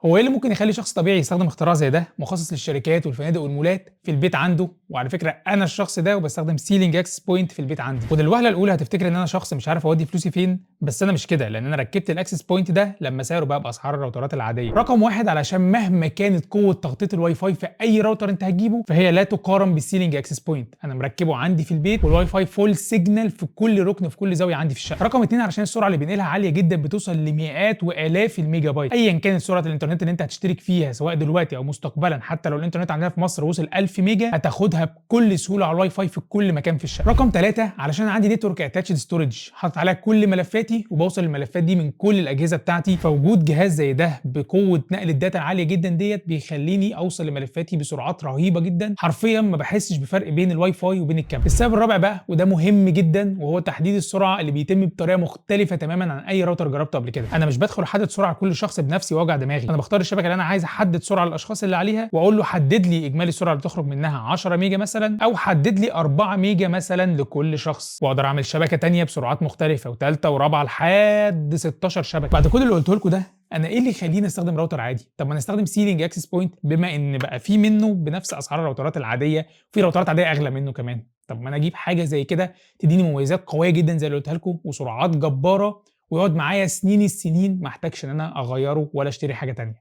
هو إيه اللي ممكن يخلّي شخص طبيعي يستخدم اختراع زي ده مخصص للشركات والفنادق والمولات في البيت عنده؟ وعلى فكرة أنا الشخص ده وباستخدم ceiling access point في البيت عندي، وللوهلة الأولى هتفتكر إن أنا شخص مش عارف أودّي فلوسي فين، بس أنا مش كده، لأن أنا ركّبت الaccess point ده لمّا سعره بقى بأسعار الراوترات العادية. رقم 1 علشان مهما كانت قوة تغطية الواي فاي في أي راوتر أنت هتجيبه، فهي لا تقارن بالceiling access point. أنا مركّبه عندي في البيت والواي فاي full signal في كل ركن في كل زاوية عندي في الشقة. رقم 2 علشان السرعة اللي بينقلها عالية جدًا بتوصل لمئات وآلاف الميجا بايت، أيًا كانت سرعة الإنترنت اللي أنت هتشترك فيها سواء دلوقتي أو مستقبلًا. حتى لو الإنترنت عندنا في مصر وصل 1000 ميجا هتاخدها بكل سهولة على الواي فاي في كل مكان في الشقة. رقم 3 علشان عندي network attached storage حاطط عليها كل ملفاتي وباوصل الملفات دي من كل الأجهزة بتاعتي، فوجود جهاز زي ده بقوة نقل الداتا العالية جدًا ديّة بيخلّيني أوصل لملفاتي بسرعات رهيبة جدًا، حرفيًا ما باحسش بفرق بين الواي فاي وبين الكابل. السبب الرابع بقى وده مهم جدًا وهو تحديد السرعة اللي بيتم بطريقة مختلفة تمامًا عن أي راوتر جربته قبل كده. أنا مش بادخل أحدد سرعة لكل شخص بنفسي واوجع دماغي، أنا باختار الشبكة اللي أنا عايز أحدد سرعة للأشخاص اللي عليها واقول له حدد لي إجمالي السرعة اللي تخرج منها 10 ميجا مثلًا أو حدد لي 4 ميجا مثلًا لكل شخص، واقدر أعمل شبكة تانية بسرعات مختلفة وتالتة ورابعة لحد 16 شبكة. بعد كل اللي قلته لكم ده أنا إيه اللي يخلّيني أستخدم راوتر عادي؟ طب ما أنا أستخدم ceiling access point بما إن بقى في منه بنفس أسعار الراوترات العادية، وفي راوترات عادية أغلى منه كمان. طب ما أنا أجيب حاجة زي كده تديني مميزات قوية جدًا زي اللي قُلتها لكم وسرعات جبارة ويقعد معايا سنين السنين ما احتاجش إن أنا أغيّره ولا أشتري حاجة تانية.